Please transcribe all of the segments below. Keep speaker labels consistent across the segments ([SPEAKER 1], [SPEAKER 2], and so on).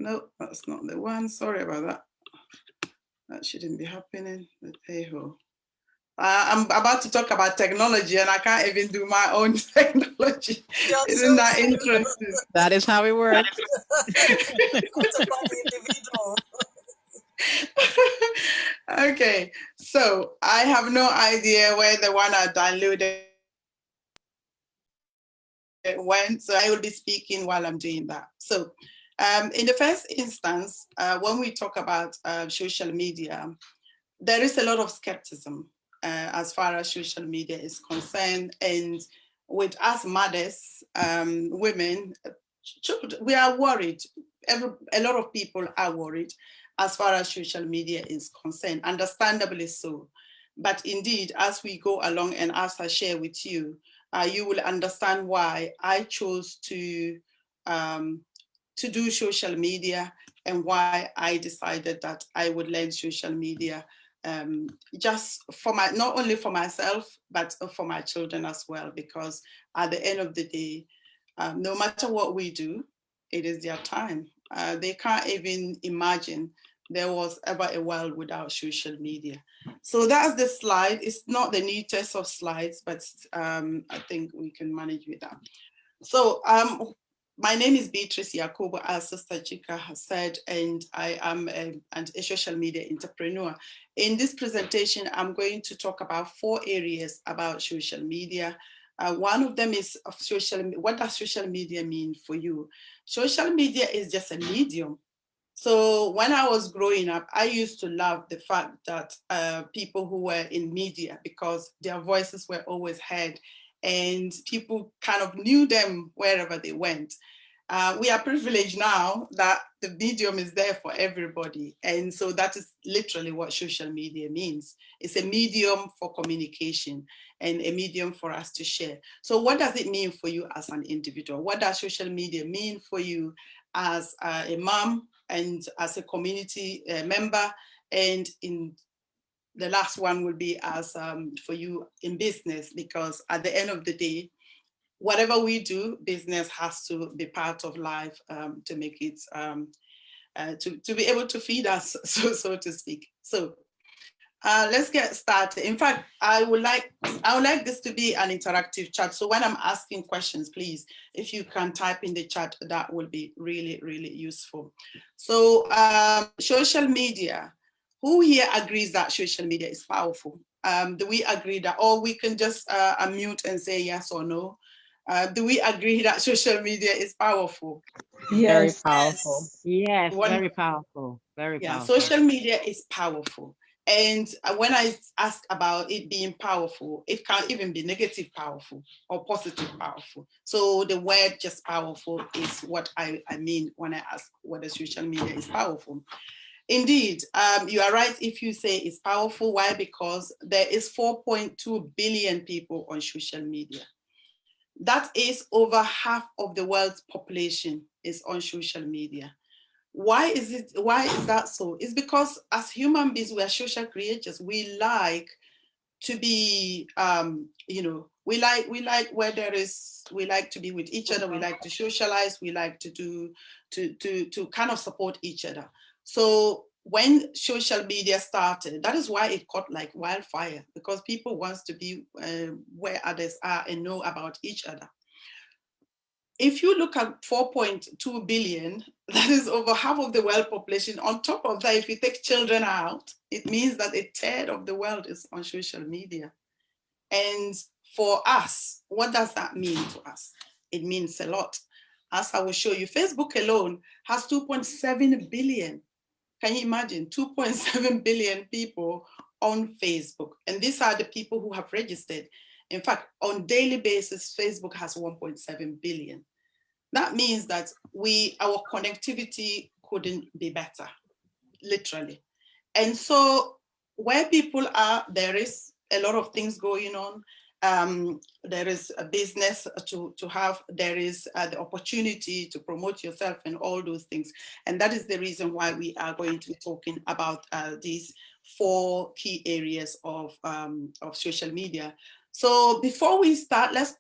[SPEAKER 1] No, that's not the one. Sorry about that. That shouldn't be happening. But hey-ho. I'm about to talk about technology and I can't even do my own technology.
[SPEAKER 2] You're
[SPEAKER 1] Isn't
[SPEAKER 2] too
[SPEAKER 1] that
[SPEAKER 2] soon.
[SPEAKER 1] interesting?
[SPEAKER 3] That is how it works.
[SPEAKER 2] What about the individual?
[SPEAKER 1] Okay, so I have no idea where the one I downloaded went, so I will be speaking while I'm doing that. So in the first instance, when we talk about social media, there is a lot of skepticism as far as social media is concerned. And with us mothers, women, children, we are worried. A lot of people are worried as far as social media is concerned, understandably so. But indeed, as we go along and as I share with you, you will understand why I chose to do social media and why I decided that I would learn social media just for not only for myself, but for my children as well, because at the end of the day, no matter what we do, it is their time. They can't even imagine there was ever a world without social media. So that's the slide. It's not the neatest of slides, but I think we can manage with that. So my name is Beatrice Yakubu, as Sister Chika has said, and I am a social media entrepreneur. In this presentation, I'm going to talk about 4 areas about social media. One of them is of what does social media mean for you? Social media is just a medium. So when I was growing up, I used to love the fact that people who were in media, because their voices were always heard and people kind of knew them wherever they went. We are privileged now that the medium is there for everybody. And so that is literally what social media means. It's a medium for communication and a medium for us to share. So what does it mean for you as an individual? What does social media mean for you as a mom and as a community member? And in the last one will be as for you in business, because at the end of the day, whatever we do, business has to be part of life to make it, to be able to feed us, so to speak. So let's get started. In fact, I would like this to be an interactive chat. So when I'm asking questions, please, if you can type in the chat, that will be really, really useful. So social media, who here agrees that social media is powerful? Do we agree that, or we can just unmute and say yes or no? Do we agree that social media is powerful?
[SPEAKER 3] Very
[SPEAKER 4] Yes.
[SPEAKER 3] powerful.
[SPEAKER 2] Yes.
[SPEAKER 4] Yes.
[SPEAKER 1] One,
[SPEAKER 4] Very powerful. Very
[SPEAKER 1] yeah,
[SPEAKER 4] powerful.
[SPEAKER 1] social media is powerful. And when I ask about it being powerful, it can even be negative powerful or positive powerful. So the word just powerful is what I mean when I ask whether social media is powerful. Indeed, you are right if you say it's powerful. Why? Because there is 4.2 billion people on social media. That is over half of the world's population is on social media. Why is that so? It's because as human beings, we are social creatures. We like to be we like to be with each other, we like to socialize, we like to do to kind of support each other. So when social media started, that is why it caught like wildfire, because people wants to be where others are and know about each other. If you look at 4.2 billion, that is over half of the world population. On top of that, if you take children out, it means that a third of the world is on social media. And for us, what does that mean to us? It means a lot. As I will show you, Facebook alone has 2.7 billion. Can you imagine? 2.7 billion people on Facebook. And these are the people who have registered. In fact, on daily basis, Facebook has 1.7 billion. That means that our connectivity couldn't be better, literally. And so where people are, there is a lot of things going on. There is a business to have, there is the opportunity to promote yourself and all those things. And that is the reason why we are going to be talking about these 4 key areas of social media. So before we start, let's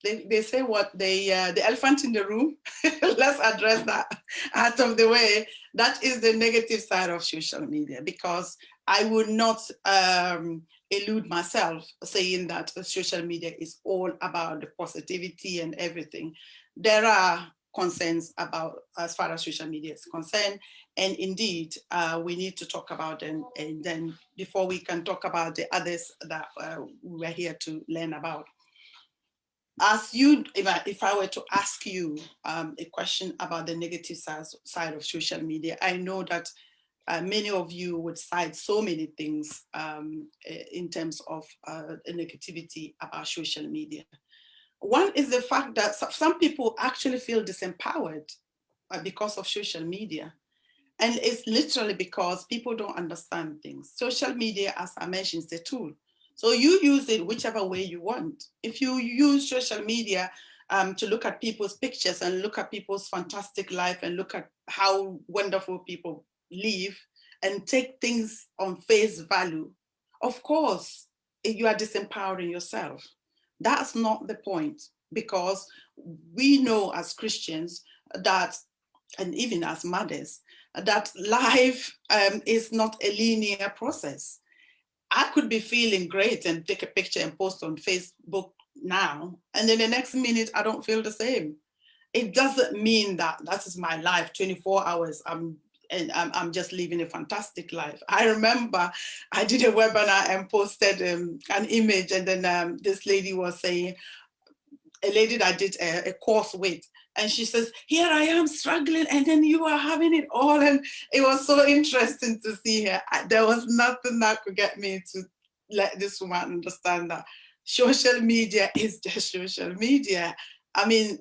[SPEAKER 1] they say what the elephant in the room. Let's address that out of the way. That is the negative side of social media, because I would not elude myself saying that social media is all about the positivity and everything. There are concerns about as far as social media is concerned, and indeed we need to talk about them, and then before we can talk about the others that we're here to learn about. As you, if I were to ask you a question about the negative side of social media, I know that many of you would cite so many things in terms of negativity about social media. One is the fact that some people actually feel disempowered because of social media. And it's literally because people don't understand things. Social media, as I mentioned, is a tool. So you use it whichever way you want. If you use social media to look at people's pictures and look at people's fantastic life and look at how wonderful people live and take things on face value, of course, you are disempowering yourself. That's not the point, because we know as Christians that, and even as mothers, that life is not a linear process. I could be feeling great and take a picture and post on Facebook now, and then the next minute I don't feel the same. It doesn't mean that that is my life 24 hours. I'm just living a fantastic life. I remember I did a webinar and posted an image, and then this lady was saying, a lady that did a course with, and she says, here I am struggling, and then you are having it all. And it was so interesting to see her. There was nothing that could get me to let this woman understand that social media is just social media. I mean,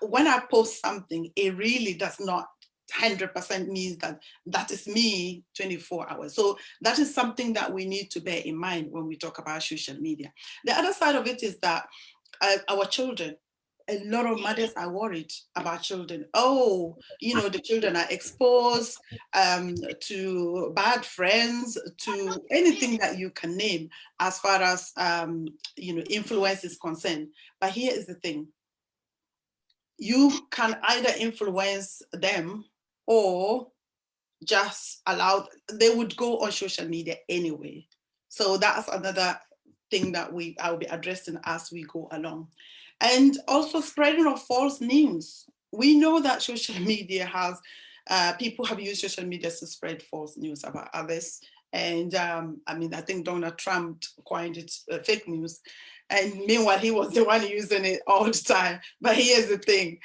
[SPEAKER 1] when I post something, it really does not 100% means that that is me 24 hours. So that is something that we need to bear in mind when we talk about social media. The other side of it is that our children, a lot of mothers are worried about children. Oh, you know, the children are exposed to bad friends, to anything that you can name as far as, you know, influence is concerned. But here is the thing. You can either influence them or just allow, they would go on social media anyway. So that's another thing that I'll be addressing as we go along. And also spreading of false news. We know that social media has, people have used social media to spread false news about others. And I mean, I think Donald Trump coined it fake news. And meanwhile, he was the one using it all the time. But here's the thing.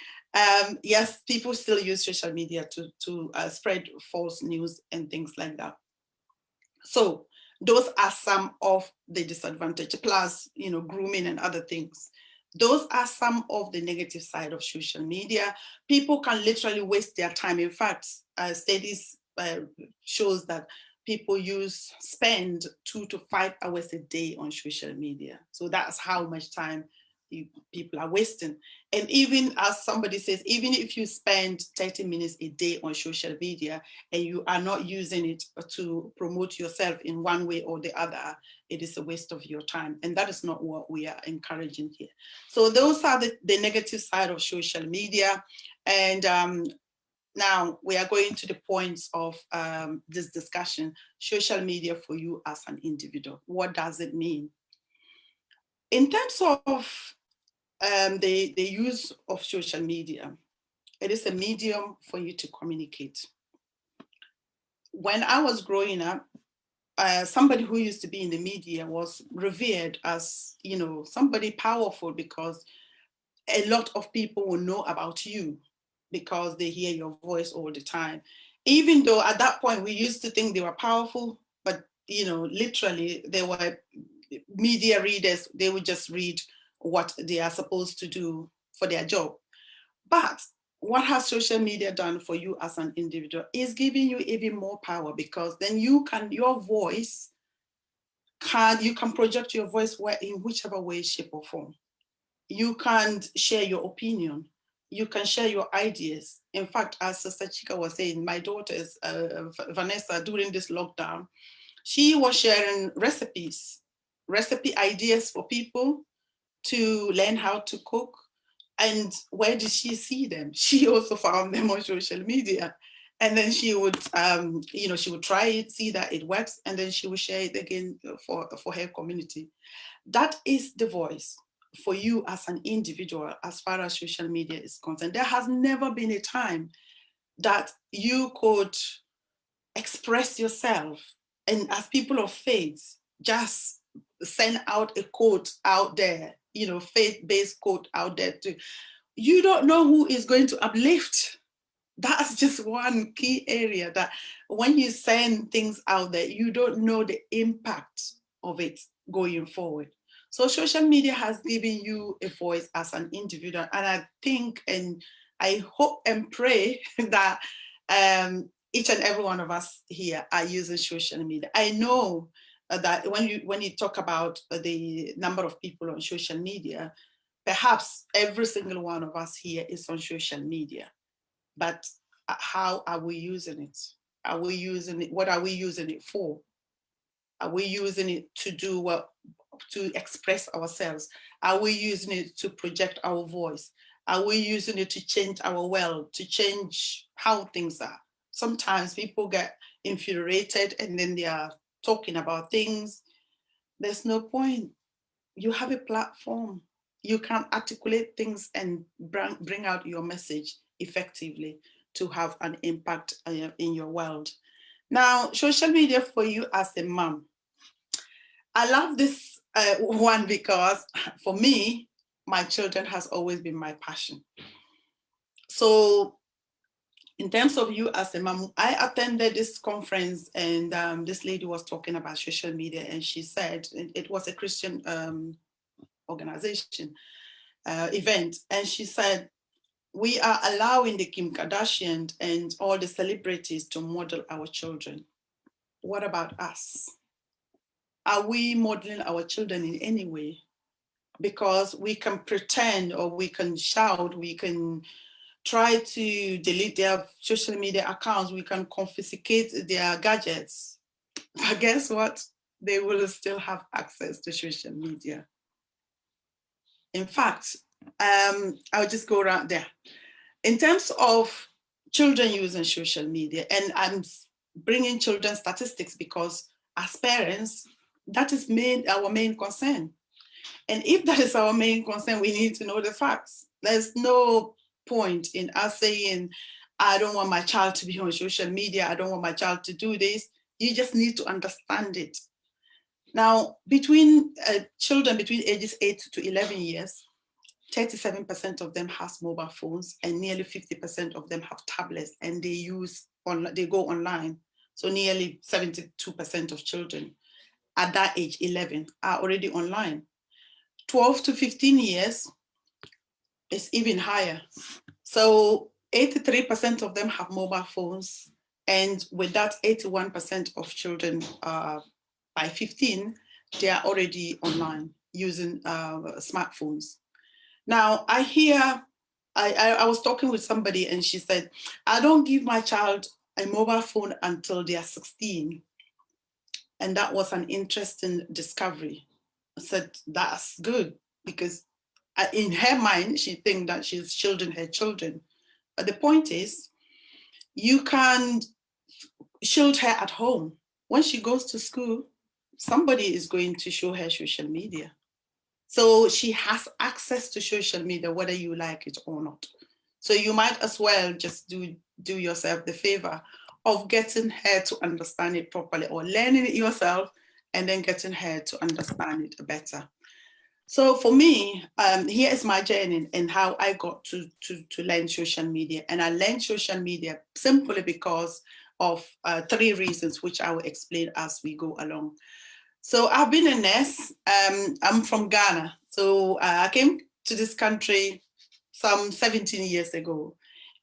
[SPEAKER 1] Yes, people still use social media to spread false news and things like that. So those are some of the disadvantages, plus, you know, grooming and other things. Those are some of the negative side of social media. People can literally waste their time. In fact, studies shows that people spend 2 to 5 hours a day on social media. So that's how much time people are wasting. And even as somebody says, even if you spend 30 minutes a day on social media and you are not using it to promote yourself in one way or the other, it is a waste of your time. And that is not what we are encouraging here. So those are the negative side of social media. And now we are going to the points of this discussion. Social media for you as an individual. What does it mean? In terms of the use of social media, it is a medium for you to communicate. When I was growing up, somebody who used to be in the media was revered as, you know, somebody powerful, because a lot of people will know about you because they hear your voice all the time. Even though at that point we used to think they were powerful, but, you know, literally they were media readers. They would just read what they are supposed to do for their job. But what has social media done for you as an individual is giving you even more power, because then you can project your voice in whichever way, shape, or form. You can share your opinion. You can share your ideas. In fact, as Sister Chika was saying, my daughter's Vanessa, during this lockdown, she was sharing recipe ideas for people. to learn how to cook. And where did she see them? She also found them on social media. And then she would, she would try it, see that it works, and then she would share it again for her community. That is the voice for you as an individual, as far as social media is concerned. There has never been a time that you could express yourself, and as people of faith, just send out a quote out there, faith-based quote out there too. You don't know who is going to uplift. That's just one key area, that when you send things out there, you don't know the impact of it going forward. So social media has given you a voice as an individual. And I think, and I hope and pray that each and every one of us here are using social media. I know that when you talk about the number of people on social media, perhaps every single one of us here is on social media. But how are we using it? Are we using it? What are we using it for? Are we using it to do what? To express ourselves? Are we using it to project our voice? Are we using it to change our world, to change how things are? Sometimes people get infuriated and then they are talking about things. There's no point. You have a platform. You can articulate things and bring out your message effectively to have an impact in your world. Now, social media for you as a mom. I love this one because for me, my children has always been my passion. So in terms of you as a mom, I attended this conference and this lady was talking about social media, and she said it was a Christian organization event. And she said, we are allowing the Kim Kardashian and all the celebrities to model our children. What about us? Are we modeling our children in any way? Because we can pretend, or we can shout, we can try to delete their social media accounts, we can confiscate their gadgets. But guess what? They will still have access to social media. In fact, I'll just go around there. In terms of children using social media, and I'm bringing children statistics because as parents, that is our main concern. And if that is our main concern, we need to know the facts. There's no point in us saying, I don't want my child to be on social media, I don't want my child to do this. You just need to understand it. Now, between children between ages 8 to 11 years, 37% of them has mobile phones, and nearly 50% of them have tablets, and they go online. So nearly 72% of children at that age, 11, are already online. 12 to 15 years is even higher. So 83% of them have mobile phones, and with that, 81% of children by 15, they are already online using smartphones. Now, I was talking with somebody and she said, I don't give my child a mobile phone until they are 16. And that was an interesting discovery. I said, that's good, because in her mind, she thinks that she's shielding her children. But the point is, you can shield her at home. When she goes to school, somebody is going to show her social media. So she has access to social media, whether you like it or not. So you might as well just do yourself the favor of getting her to understand it properly, or learning it yourself and then getting her to understand it better. So for me, here is my journey and how I got to learn social media. And I learned social media simply because of 3 reasons, which I will explain as we go along. So I've been a nurse. I'm from Ghana. So I came to this country some 17 years ago,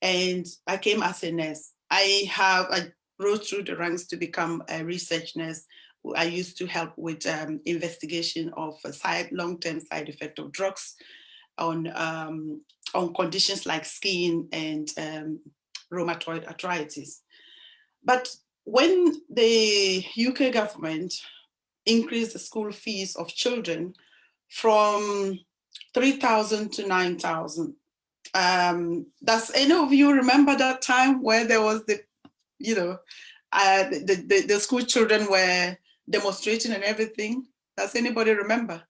[SPEAKER 1] and I came as a nurse. I rose through the ranks to become a research nurse. I used to help with investigation of long-term side effect of drugs on conditions like skin and rheumatoid arthritis. But when the UK government increase the school fees of children from 3,000 to 9,000. Does any of you remember that time where there was the, you know, the school children were demonstrating and everything? Does anybody remember?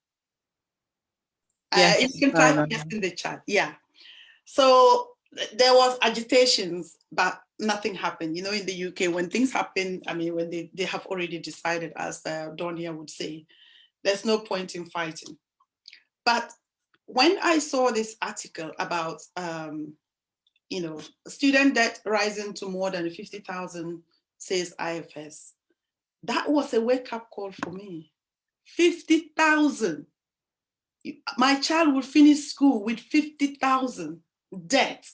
[SPEAKER 3] Yes,
[SPEAKER 1] You can
[SPEAKER 3] I
[SPEAKER 1] type
[SPEAKER 3] remember.
[SPEAKER 1] yes in the chat. Yeah. So there was agitations, but nothing happened. You know, in the UK, when things happen, I mean, when they have already decided, as Donia would say, there's no point in fighting. But when I saw this article about, you know, student debt rising to more than 50,000, says IFS, that was a wake-up call for me. 50,000. My child would finish school with 50,000 debt.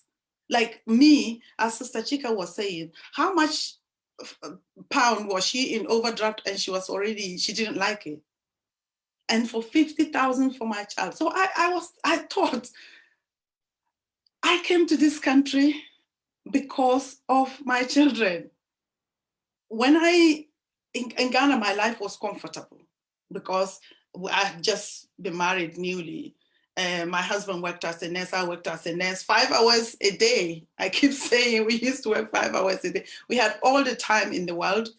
[SPEAKER 1] Like me, as Sister Chika was saying, how much pound was she in overdraft, and she didn't like it. And for 50,000 for my child. So I thought, I came to this country because of my children. When in Ghana, my life was comfortable because I had just been married newly. My husband worked as a nurse, I worked as a nurse, 5 hours a day. I keep saying we used to work 5 hours a day. We had all the time in the world.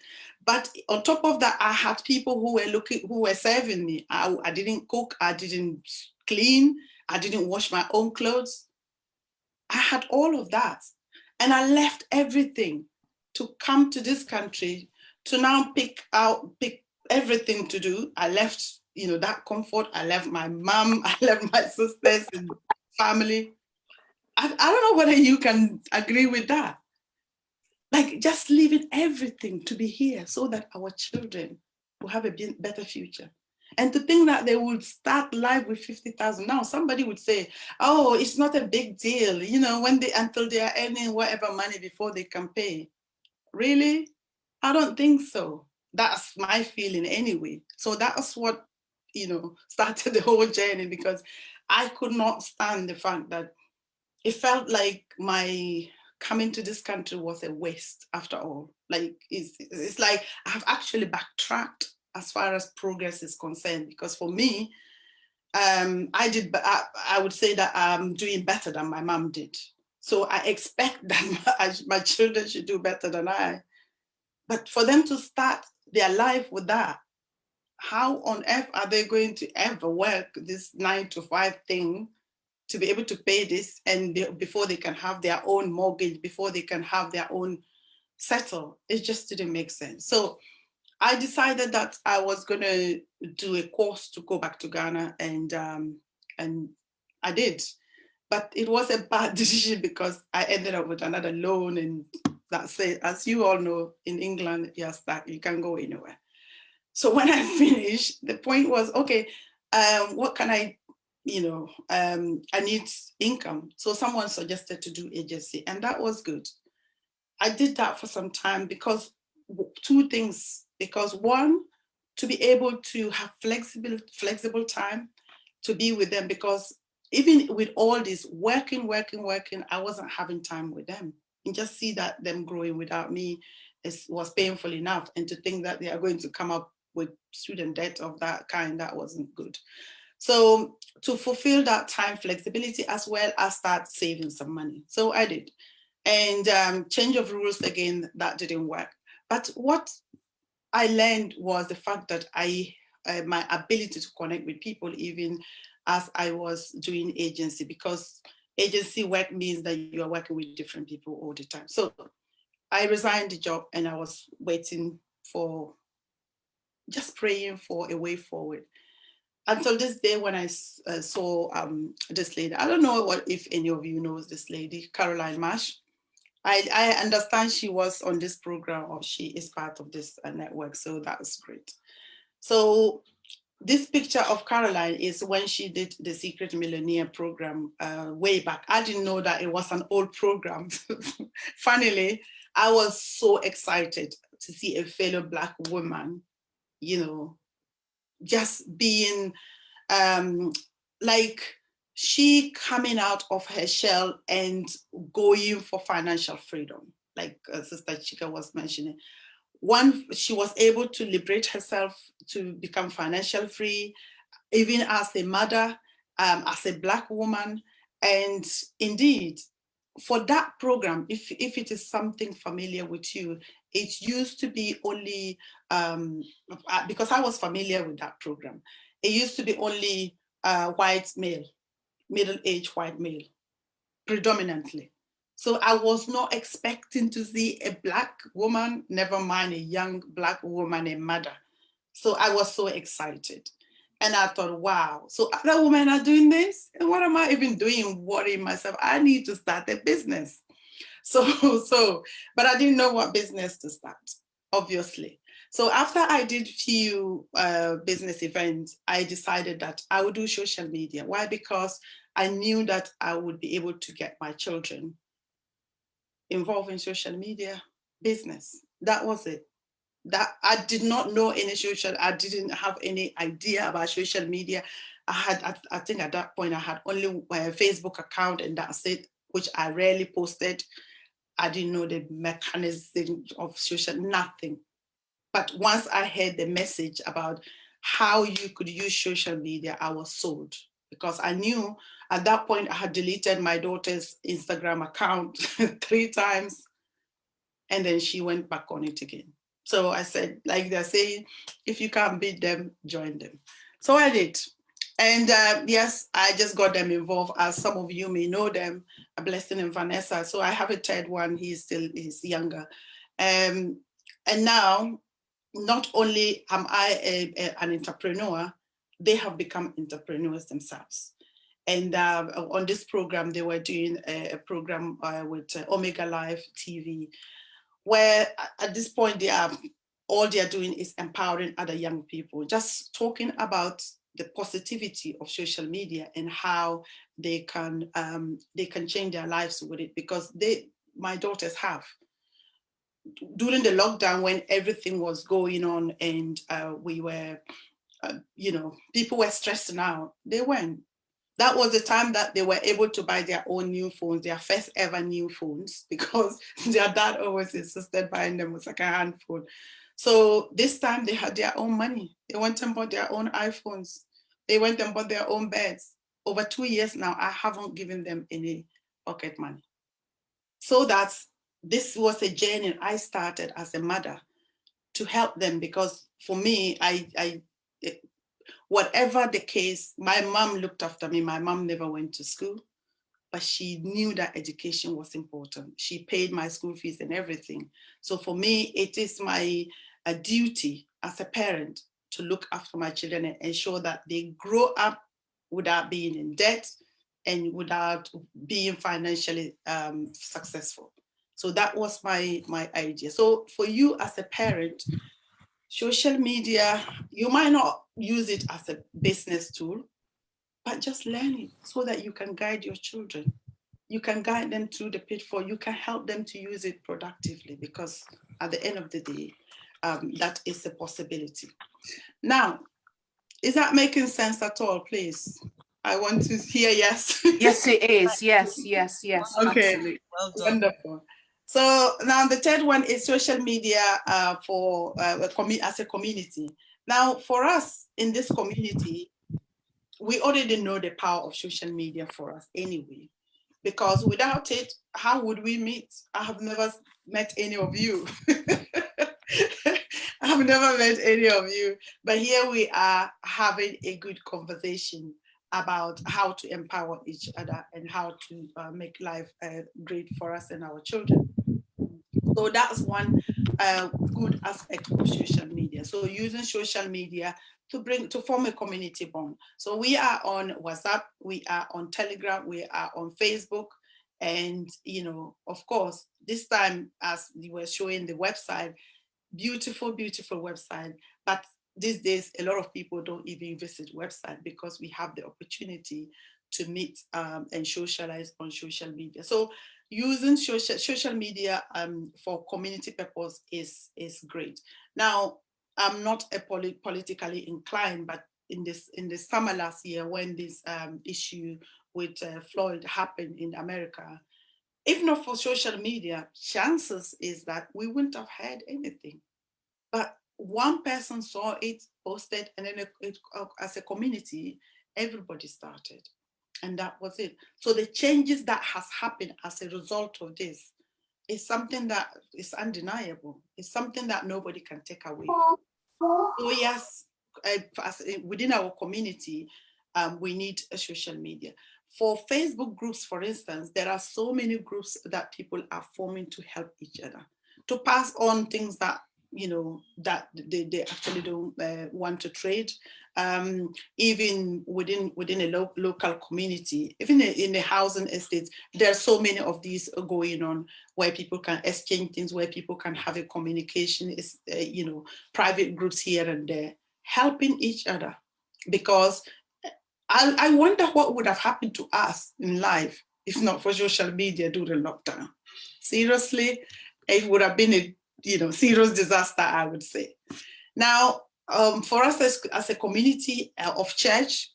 [SPEAKER 1] But on top of that, I had people who were serving me. I didn't cook, I didn't clean, I didn't wash my own clothes. I had all of that. And I left everything to come to this country to now pick everything to do. I left, you know, that comfort. I left my mom, I left my sisters and family. I don't know whether you can agree with that. Like just leaving everything to be here so that our children will have a better future. And to think that they would start life with 50,000. Now somebody would say, oh, it's not a big deal, you know, until they are earning whatever money before they can pay. Really? I don't think so. That's my feeling anyway. So that's what, you know, started the whole journey, because I could not stand the fact that it felt like my coming to this country was a waste after all. Like it's like I've actually backtracked as far as progress is concerned, because for me, I would say that I'm doing better than my mom did. So I expect that my children should do better than I. But for them to start their life with that, how on earth are they going to ever work this 9 to 5 thing to be able to pay this, and before they can have their own mortgage, before they can have their own settle? It just didn't make sense. So I decided that I was going to do a course to go back to Ghana, and I did. But it was a bad decision because I ended up with another loan, and that's it. As you all know, in England, you're stuck. You can't go anywhere. So when I finished, the point was, okay, what can I, you know, I need income. So someone suggested to do agency, and that was good. I did that for some time because two things. Because one, to be able to have flexible time to be with them, because even with all this working, I wasn't having time with them. And just see that them growing without me was painful enough. And to think that they are going to come up with student debt of that kind, that wasn't good. So to fulfill that time flexibility, as well as start saving some money. So I did. And change of rules again, that didn't work. But what I learned was the fact that my ability to connect with people, even as I was doing agency, because agency work means that you are working with different people all the time. So I resigned the job, and I was waiting for, just praying for a way forward. Until this day, when I saw this lady, I don't know if any of you knows this lady, Caroline Marsh. I understand she was on this program, or she is part of this network, so that was great. So this picture of Caroline is when she did the Secret Millionaire program way back. I didn't know that it was an old program. Funnily, I was so excited to see a fellow Black woman, you know, just being like she coming out of her shell and going for financial freedom, like Sister Chika was mentioning. One, she was able to liberate herself to become financially free, even as a mother, as a Black woman. And indeed, for that program, if it is something familiar with you, it used to be only, because I was familiar with that program, it used to be only white male, middle-aged white male, predominantly. So I was not expecting to see a Black woman, never mind a young Black woman, a mother. So I was so excited. And I thought, wow, so other women are doing this? And what am I even doing worrying myself? I need to start a business. But I didn't know what business to start, obviously. So after I did few business events, I decided that I would do social media. Why? Because I knew that I would be able to get my children involved in social media business. That was it. That I did not know any I didn't have any idea about social media. I think at that point I had only a Facebook account, and that's it, which I rarely posted. I didn't know the mechanism of social, nothing. But once I heard the message about how you could use social media, I was sold, because I knew at that point I had deleted my daughter's Instagram account 3 times, and then she went back on it again. So I said, like they're saying, if you can't beat them, join them. So I did. And yes, I just got them involved. As some of you may know them, a Blessing and Vanessa. So I have a third one, he's younger. And now, not only am I an entrepreneur, they have become entrepreneurs themselves. And on this program, they were doing a program with Omega Live TV, where at this point all they are doing is empowering other young people, just talking about the positivity of social media and how they can change their lives with it, because my daughters have. During the lockdown, when everything was going on and we were, people were stressing out, they went. That was the time that they were able to buy their own new phones, their first ever new phones, because their dad always insisted buying them with like a hand phone. So this time they had their own money. They went and bought their own iPhones. They went and bought their own beds. Over 2 years now, I haven't given them any pocket money. So this was a journey I started as a mother to help them, because for me, whatever the case, my mom looked after me. My mom never went to school, but she knew that education was important. She paid my school fees and everything. So for me, it is my duty as a parent to look after my children and ensure that they grow up without being in debt and without being financially successful. So that was my idea. So for you as a parent, social media, you might not use it as a business tool, but just learn it so that you can guide your children. You can guide them through the pitfall. You can help them to use it productively, because at the end of the day, that is a possibility. Now, is that making sense at all, please? I want to hear yes.
[SPEAKER 4] Yes, it is. Yes, yes, yes.
[SPEAKER 1] Okay,
[SPEAKER 4] Absolutely.
[SPEAKER 2] Well done.
[SPEAKER 1] wonderful. So now the third one is social media for as a community. Now, for us in this community, we already know the power of social media for us anyway, because without it, how would we meet? I have never met any of you. I have never met any of you, but here we are having a good conversation about how to empower each other and how to make life great for us and our children. So that's one good aspect of social media. So using social media to form a community bond. So we are on WhatsApp, we are on Telegram, we are on Facebook, and of course, this time, as you were showing the website, beautiful, beautiful website. But these days, a lot of people don't even visit website because we have the opportunity to meet and socialize on social media. So using social media for community purpose is great. Now, I'm not a politically inclined, but in the summer last year, when this issue with Floyd happened in America, if not for social media, chances is that we wouldn't have heard anything. But one person saw it, posted, and then as a community, Everybody started. And that was it. So the changes that has happened as a result of this is something that is undeniable. It's something that nobody can take away. So yes, within our community, we need a social media. For Facebook groups, for instance, there are so many groups that people are forming to help each other, to pass on things that, you know, that they actually don't want to trade. Even within a local community, even in a housing estate, there are so many of these going on where people can exchange things, where people can have a communication, is you know, private groups here and there, helping each other. Because I wonder what would have happened to us in life if not for social media during lockdown. Seriously, it would have been a, you know, serious disaster, I would say. Now, for us as a community of church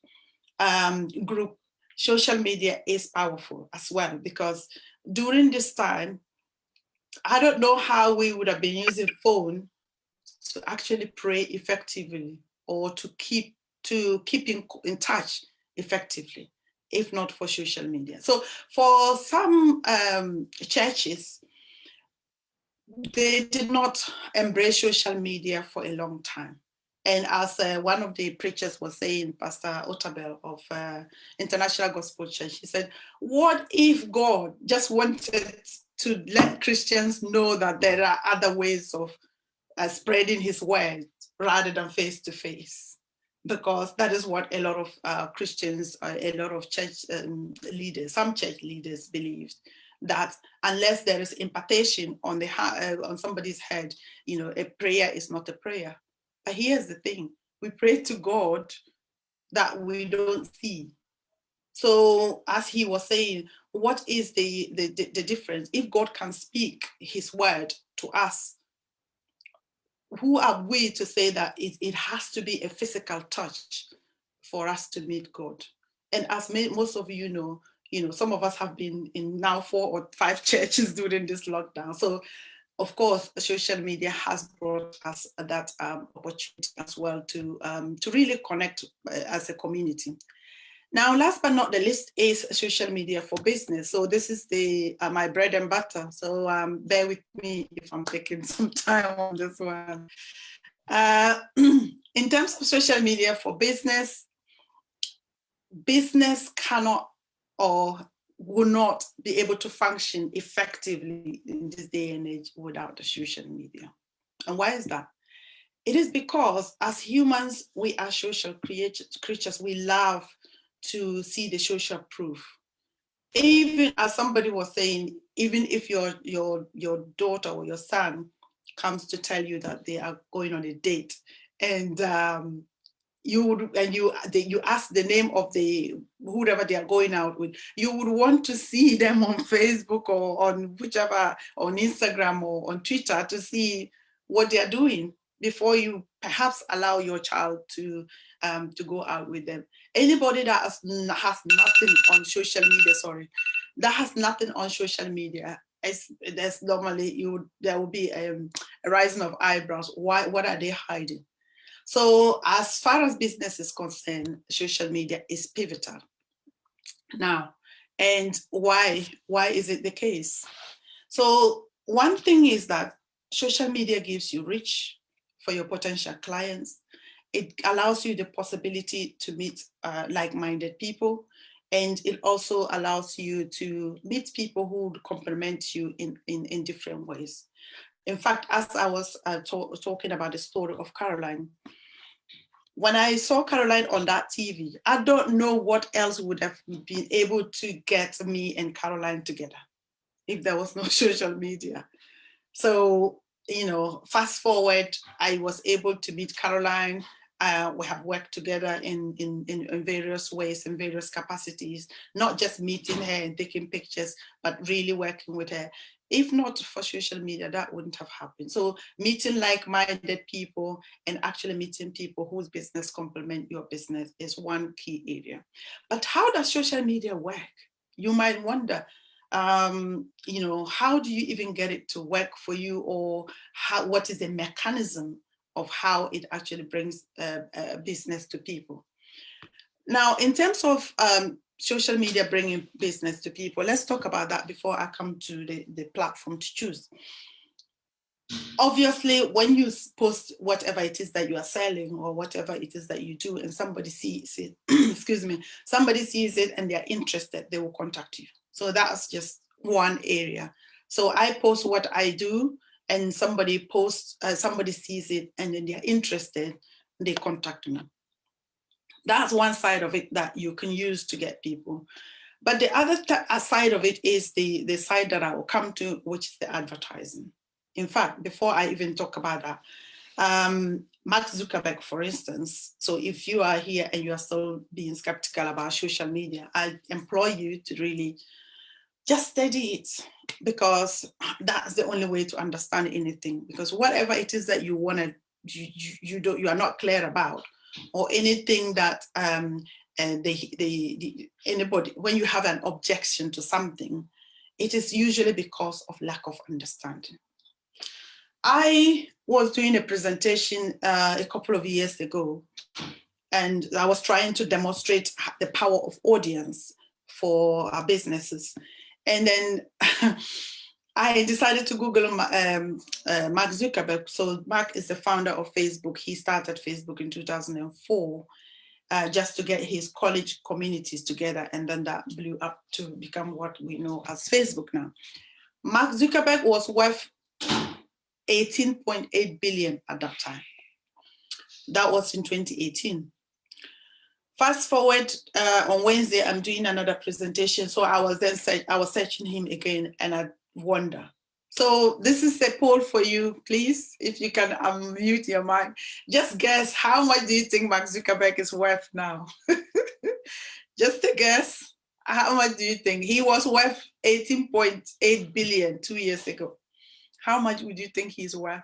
[SPEAKER 1] group, social media is powerful as well, because during this time, I don't know how we would have been using phone to actually pray effectively, or to keep in touch effectively, if not for social media. So for some churches, they did not embrace social media for a long time. And as one of the preachers was saying, Pastor Otabel of International Gospel Church, he said, what if God just wanted to let Christians know that there are other ways of spreading his word rather than face to face? Because that is what a lot of Christians, a lot of church leaders, some church leaders believed, that unless there is impartation on on somebody's head, you know, a prayer is not a prayer. But here's the thing: we pray to God that we don't see. So as he was saying, what is the difference? If God can speak his word to us, who are we to say that it has to be a physical touch for us to meet God? And as most of you know, some of us have been in now 4 or 5 churches during this lockdown. So of course, social media has brought us that opportunity as well to really connect as a community. Now, last but not the least is social media for business. So this is the my bread and butter. So bear with me if I'm taking some time on this one. In terms of social media for business, business cannot or will not be able to function effectively in this day and age without the social media. And why is that? It is because as humans, we are social creatures. We love to see the social proof. Even as somebody was saying, even if your daughter or your son comes to tell you that they are going on a date, and you ask the name of the whoever they are going out with, you would want to see them on Facebook or on whichever, on Instagram or on Twitter, to see what they are doing before you perhaps allow your child to go out with them. Anybody that has nothing on social media, that has nothing on social media, there's normally there will be a rising of eyebrows. Why? What are they hiding? So as far as business is concerned, social media is pivotal now. And why is it the case? So one thing is that social media gives you reach for your potential clients. It allows you the possibility to meet like-minded people. And it also allows you to meet people who would complement you in different ways. In fact, as I was talking about the story of Caroline, when I saw Caroline on that TV, I don't know what else would have been able to get me and Caroline together if there was no social media. So, fast forward, I was able to meet Caroline. We have worked together in various ways, in various capacities, not just meeting her and taking pictures, but really working with her. If not for social media, that wouldn't have happened. So meeting like-minded people and actually meeting people whose business complement your business is one key area. But how does social media work? You might wonder, how do you even get it to work for you, or what is the mechanism of how it actually brings business to people? Now, in terms of social media bringing business to people, let's talk about that before I come to the platform to choose. Obviously, when you post whatever it is that you are selling or whatever it is that you do, and somebody sees it, excuse me, somebody sees it and they're interested, they will contact you. So that's just one area. So I post what I do, and somebody posts, somebody sees it, and then they're interested, they contact me. That's one side of it that you can use to get people. But the other side of it is the side that I will come to, which is the advertising. In fact, before I even talk about that, Mark Zuckerberg, for instance, so if you are here and you are still being skeptical about social media, I implore you to really just study it, because that's the only way to understand anything. Because whatever it is that you want to, you are not clear about, or anything that anybody, when you have an objection to something, it is usually because of lack of understanding. I was doing a presentation a couple of years ago, and I was trying to demonstrate the power of audience for our businesses. And then I decided to Google Mark Zuckerberg. So Mark is the founder of Facebook. He started Facebook in 2004 just to get his college communities together. And then that blew up to become what we know as Facebook now. Mark Zuckerberg was worth 18.8 billion at that time. That was in 2018. Fast forward on Wednesday, I'm doing another presentation. So I was searching him again, and I wonder. So this is a poll for you, please. If you can unmute your mic, just guess, how much do you think Mark Zuckerberg is worth now? Just a guess. How much do you think? He was worth 18.8 billion 2 years ago. How much would you think he's worth?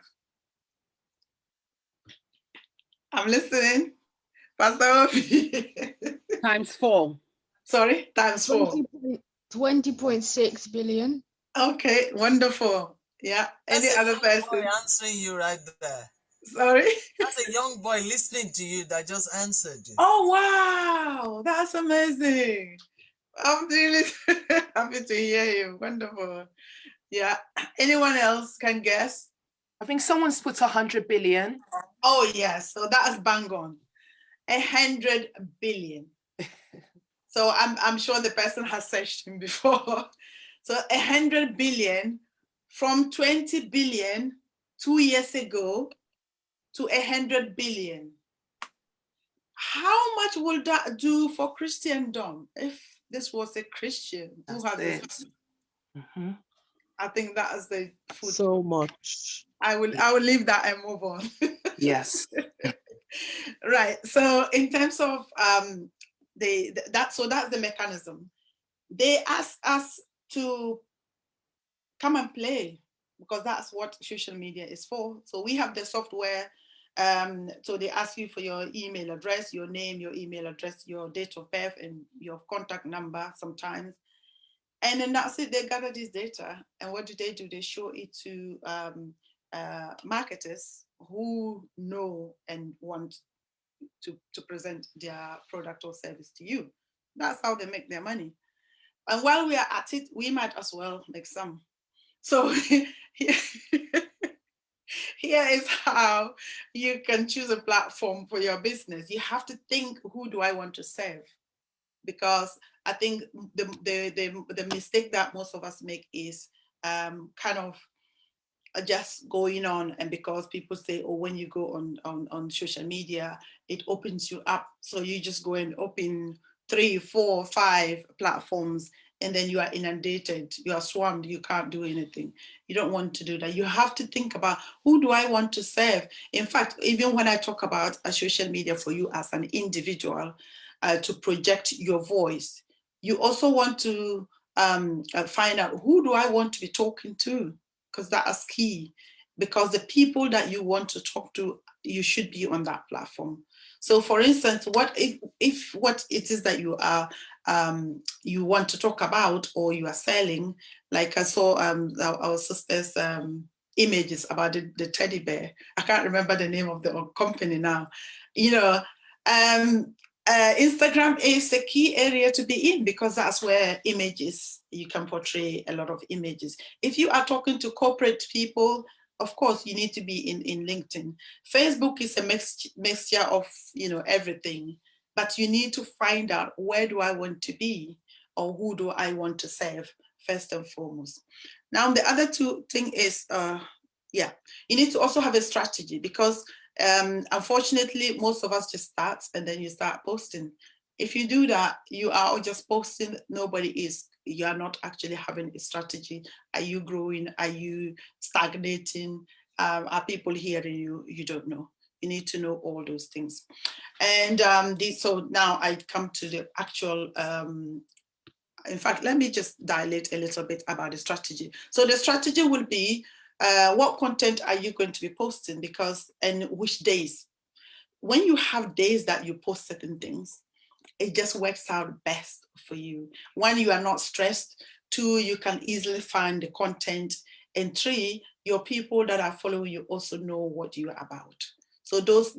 [SPEAKER 1] I'm listening. Pastor
[SPEAKER 3] Times 4.
[SPEAKER 1] Sorry, times 4.
[SPEAKER 5] 20.6 billion.
[SPEAKER 1] Okay, wonderful. Yeah. Any
[SPEAKER 2] That's a
[SPEAKER 1] other
[SPEAKER 2] young boy
[SPEAKER 1] person?
[SPEAKER 2] answering you right there.
[SPEAKER 1] Sorry.
[SPEAKER 2] That's a young boy listening to you that just answered you.
[SPEAKER 1] Oh, wow. That's amazing. I'm really happy to hear you. Wonderful. Yeah. Anyone else can guess?
[SPEAKER 4] I think someone's put 100 billion.
[SPEAKER 1] Oh, yes. So that's bang on. 100 billion. So I'm sure the person has searched him before. So 100 billion from 20 billion 2 years ago to 100 billion. How much would that do for Christendom if this was a Christian who had this?
[SPEAKER 4] Mm-hmm.
[SPEAKER 1] I think that is the food.
[SPEAKER 3] So much.
[SPEAKER 1] I will leave that and move on.
[SPEAKER 4] Yes.
[SPEAKER 1] Right. So in terms of that's the mechanism. They ask us to come and play, because that's what social media is for. So we have the software. So they ask you for your email address, your name, your email address, your date of birth, and your contact number sometimes. And then that's it. They gather this data. And what do? They show it to marketers who know and want to present their product or service to you. That's how they make their money. And while we are at it, we might as well make some. So here is how you can choose a platform for your business. You have to think, who do I want to serve? Because I think the mistake that most of us make is kind of just going on, and because people say, oh, when you go on social media, it opens you up. So you just go and open 3, 4, 5 platforms, and then you are inundated, you are swarmed, you can't do anything. You don't want to do that. You have to think about, who do I want to serve? In fact, even when I talk about a social media for you as an individual, to project your voice, you also want to find out, who do I want to be talking to? Because that is key. Because the people that you want to talk to, you should be on that platform. So for instance, what if what it is that you are you want to talk about, or you are selling, like I saw our sister's images about the teddy bear. I can't remember the name of the company now. You know, Instagram is a key area to be in because that's where images, you can portray a lot of images. If you are talking to corporate people, of course, you need to be in LinkedIn. Facebook is a mixture of, everything, but you need to find out, where do I want to be, or who do I want to serve first and foremost. Now, the other two thing is, you need to also have a strategy, because unfortunately, most of us just start and then you start posting. If you do that, you are just posting, you are not actually having a strategy. Are you growing? Are you stagnating? Are people hearing you? You don't know. You need to know all those things. And so now I come to the actual, in fact, let me just dilate a little bit about the strategy. So the strategy will be, what content are you going to be posting, and which days? When you have days that you post certain things, it just works out best for you. One, you are not stressed. Two, you can easily find the content. And three, your people that are following you also know what you are about. So those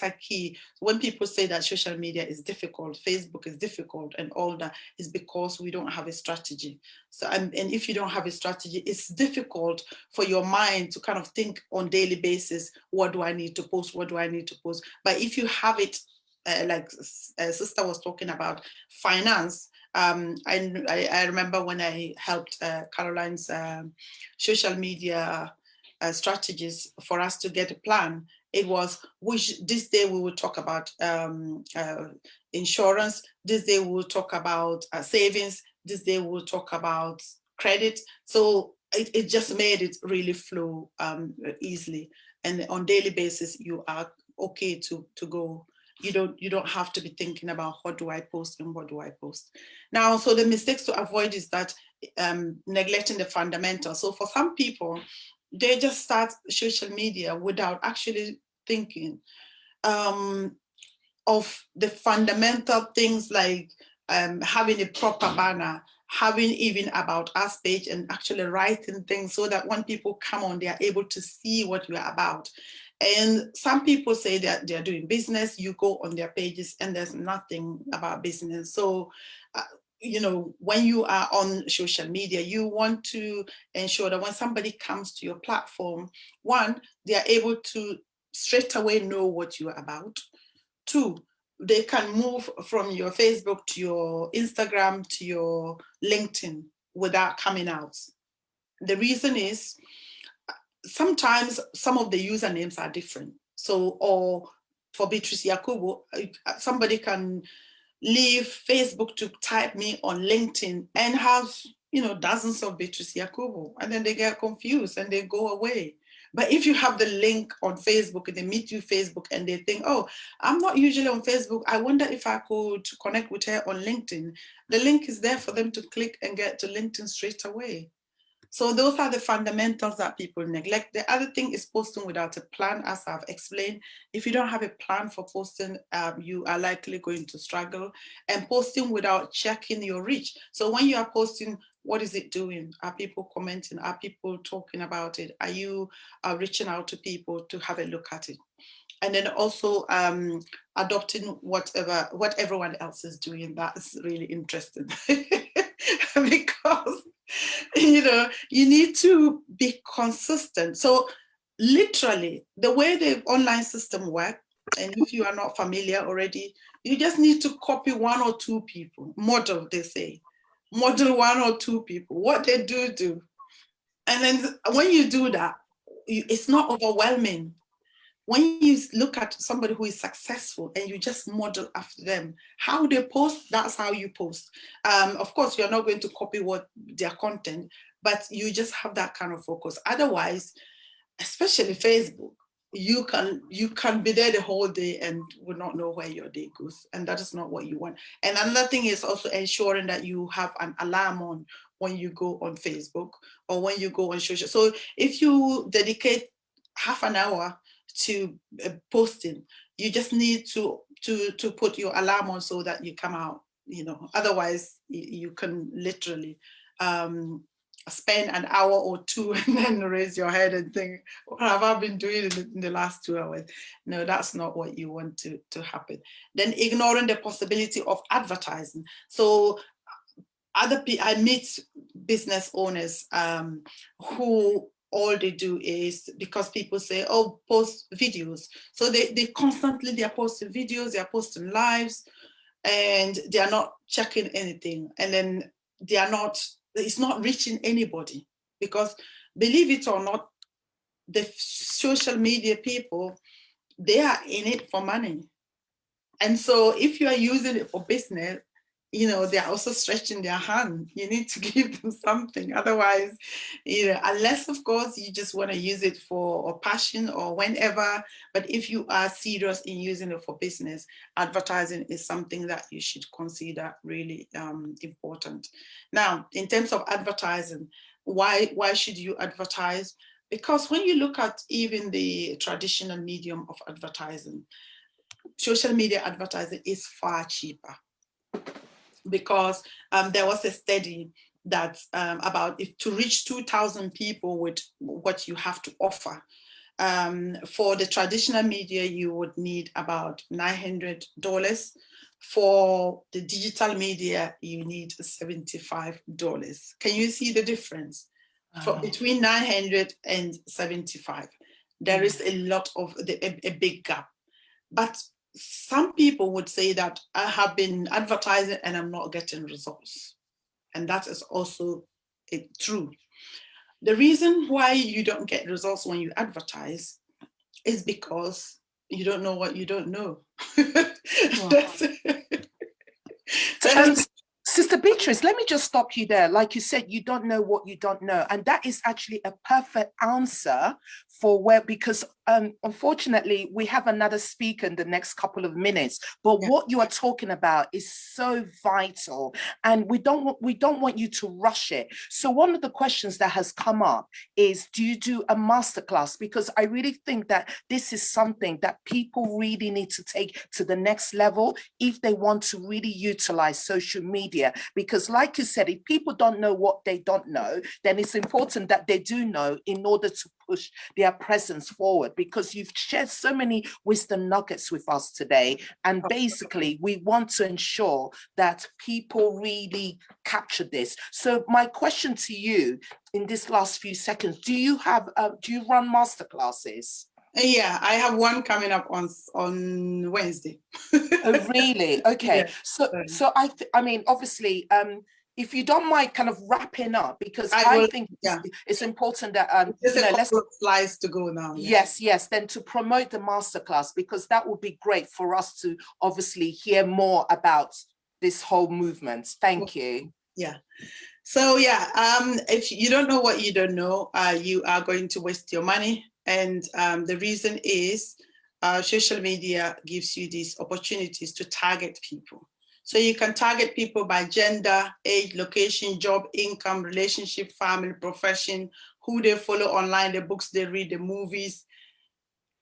[SPEAKER 1] are key. When people say that social media is difficult, Facebook is difficult and all that, is because we don't have a strategy. So, and if you don't have a strategy, it's difficult for your mind to kind of think on daily basis, what do I need to post? What do I need to post? But if you have it, like sister was talking about finance, I remember when I helped Caroline's social media strategies for us to get a plan. It was, this day we will talk about insurance, this day we will talk about savings, this day we will talk about credit. So it just made it really flow easily. And on daily basis, you are okay to go. You don't have to be thinking about, what do I post and what do I post. Now, so the mistakes to avoid is that neglecting the fundamentals. So for some people, they just start social media without actually thinking of the fundamental things, like having a proper banner, having even about us page, and actually writing things so that when people come on, they are able to see what you are about. And some people say that they're doing business, you go on their pages and there's nothing about business. So, when you are on social media, you want to ensure that when somebody comes to your platform, one, they are able to straight away know what you are about. Two, they can move from your Facebook to your Instagram to your LinkedIn without coming out. The reason is, sometimes some of the usernames are different. So, or for Beatrice Yakubu, somebody can leave Facebook to type me on LinkedIn and have, dozens of Beatrice Yakubu, and then they get confused and they go away. But if you have the link on Facebook and they meet you Facebook and they think, oh, I'm not usually on Facebook, I wonder if I could connect with her on LinkedIn. The link is there for them to click and get to LinkedIn straight away. So those are the fundamentals that people neglect. The other thing is posting without a plan, as I've explained. If you don't have a plan for posting, you are likely going to struggle. And posting without checking your reach. So when you are posting, what is it doing? Are people commenting? Are people talking about it? Are you reaching out to people to have a look at it? And then also adopting what everyone else is doing. That's really interesting. Because you need to be consistent. So literally, the way the online system works, and if you are not familiar already, you just need to copy one or two people, model, they say, model one or two people, what they do. And then when you do that, it's not overwhelming. When you look at somebody who is successful and you just model after them, how they post, that's how you post. Of course, you're not going to copy what their content, but you just have that kind of focus. Otherwise, especially Facebook, you can be there the whole day and will not know where your day goes. And that is not what you want. And another thing is also ensuring that you have an alarm on when you go on Facebook or when you go on social. So if you dedicate half an hour to posting, you just need to put your alarm on so that you come out, otherwise you can literally spend an hour or two and then raise your head and think, what have I been doing in the last 2 hours? No, that's not what you want to happen. Then ignoring the possibility of advertising. So I meet business owners who all they do is, because people say, oh, post videos. So they constantly, they're posting videos, they're posting lives, and they are not checking anything. And then they are not, it's not reaching anybody, because believe it or not, the social media people, they are in it for money. And so if you are using it for business, you know, they're also stretching their hand. You need to give them something. Otherwise, you know, unless of course you just want to use it for a passion or whenever, but if you are serious in using it for business, advertising is something that you should consider really important. Now, in terms of advertising, why should you advertise? Because when you look at even the traditional medium of advertising, social media advertising is far cheaper, because there was a study that about if to reach 2,000 people with what you have to offer. For the traditional media, you would need about $900. For the digital media, you need $75. Can you see the difference? Between 900 and 75? There is a lot of a big gap. But some people would say that I have been advertising and I'm not getting results. And that is also true. The reason why you don't get results when you advertise is because you don't know what you don't know.
[SPEAKER 4] Sister Beatrice, let me just stop you there. Like you said, you don't know what you don't know. And that is actually a perfect answer for where, because unfortunately, we have another speaker in the next couple of minutes. But what you are talking about is so vital, and we don't want you to rush it. So one of the questions that has come up is, do you do a masterclass? Because I really think that this is something that people really need to take to the next level if they want to really utilize social media. Because like you said, if people don't know what they don't know, then it's important that they do know in order to push their presence forward, because you've shared so many wisdom nuggets with us today. And basically, we want to ensure that people really capture this. So my question to you in this last few seconds, do you run masterclasses?
[SPEAKER 1] Yeah, I have one coming up on Wednesday.
[SPEAKER 4] Oh, really? Okay.
[SPEAKER 1] Yeah.
[SPEAKER 4] So I mean, obviously, if you don't mind kind of wrapping up, because I think it's important that
[SPEAKER 1] just a couple of slides to go now.
[SPEAKER 4] Yes, then to promote the masterclass, because that would be great for us to obviously hear more about this whole movement. Thank you.
[SPEAKER 1] Yeah. So yeah, if you don't know what you don't know, you are going to waste your money. And the reason is social media gives you these opportunities to target people. So you can target people by gender, age, location, job, income, relationship, family, profession, who they follow online, the books they read, the movies.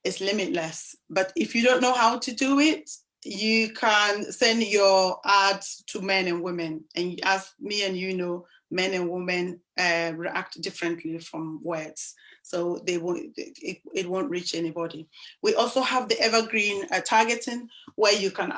[SPEAKER 1] It's limitless. But if you don't know how to do it, you can send your ads to men and women. And as me and you know, men and women react differently from words. So it won't reach anybody. We also have the evergreen targeting, where you can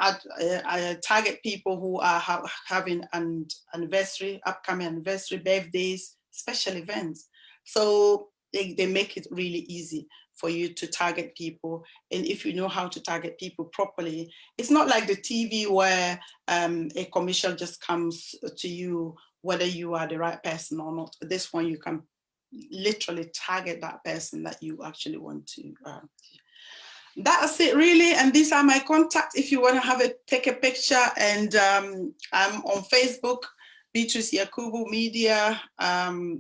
[SPEAKER 1] target people who are having an anniversary, upcoming anniversary, birthdays, special events. So they make it really easy for you to target people. And if you know how to target people properly, it's not like the TV where a commercial just comes to you, whether you are the right person or not. This one, you can literally target that person that you actually want to. That's it really. And these are my contacts if you want to take a picture. And I'm on Facebook, Beatrice Yakubu Media,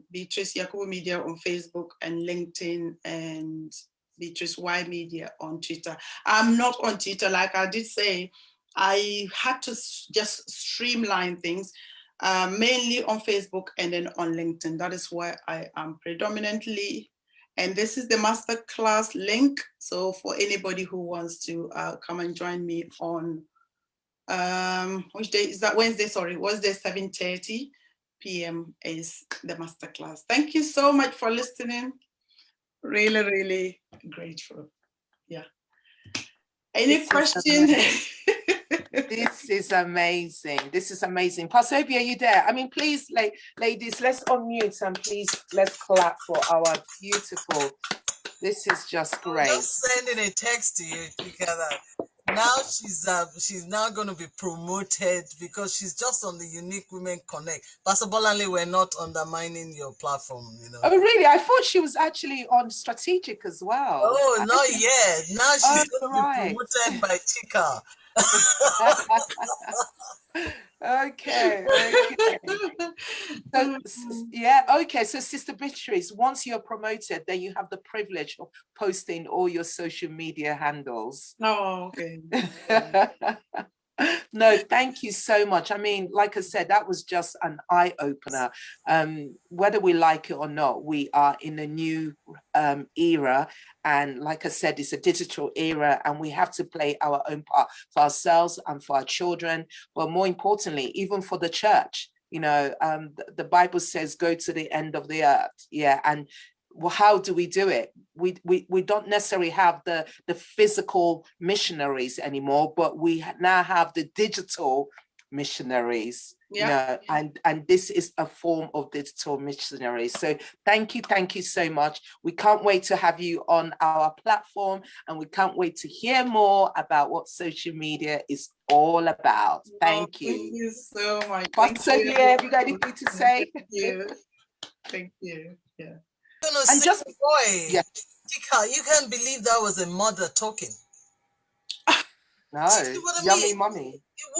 [SPEAKER 1] Beatrice Yakubu Media on Facebook and LinkedIn, and Beatrice Y Media on Twitter. I'm not on Twitter, like I did say. I had to just streamline things, mainly on Facebook and then on LinkedIn. That is where I am predominantly. And this is the masterclass link. So for anybody who wants to come and join me on, which day is that? Wednesday, sorry, Wednesday, 7:30 p.m. is the masterclass. Thank you so much for listening. Really, really grateful. Yeah. Any
[SPEAKER 4] This is
[SPEAKER 1] question?
[SPEAKER 4] This is amazing. This is amazing. Pastor Obi, are you there? I mean, please, ladies, let's unmute and please let's clap for our beautiful. This is just
[SPEAKER 2] I'm
[SPEAKER 4] great.
[SPEAKER 2] just sending a text to you because now she's now going to be promoted because she's just on the Unique Women Connect. Pastor Bolanle, we're not undermining your platform, you know.
[SPEAKER 4] Oh, really? I thought she was actually on strategic as well.
[SPEAKER 2] Oh, not yet. Now she's going to
[SPEAKER 4] right.
[SPEAKER 2] be promoted by Chika.
[SPEAKER 4] Okay. So, yeah, okay. So, Sister Beatrice, once you're promoted, then you have the privilege of posting all your social media handles.
[SPEAKER 1] Oh, okay.
[SPEAKER 4] No, thank you so much. I mean, like I said, that was just an eye-opener. Whether we like it or not, we are in a new era. And like I said, it's a digital era, and we have to play our own part for ourselves and for our children. But more importantly, even for the church, you know, the Bible says, go to the end of the earth. Yeah. And well, how do we do it? We don't necessarily have the physical missionaries anymore, but we now have the digital missionaries.
[SPEAKER 1] Yeah.
[SPEAKER 4] You know, and this is a form of digital missionaries. So thank you so much. We can't wait to have you on our platform, and we can't wait to hear more about what social media is all about. Thank you.
[SPEAKER 1] Thank you so much.
[SPEAKER 4] Pastor, have you got anything to say?
[SPEAKER 1] Thank you. Thank you. Yeah.
[SPEAKER 4] And just
[SPEAKER 2] boy,
[SPEAKER 4] yes.
[SPEAKER 2] Chika, you can't believe that was a mother talking.
[SPEAKER 4] No,
[SPEAKER 2] See what I
[SPEAKER 4] yummy
[SPEAKER 2] mean?
[SPEAKER 4] mummy.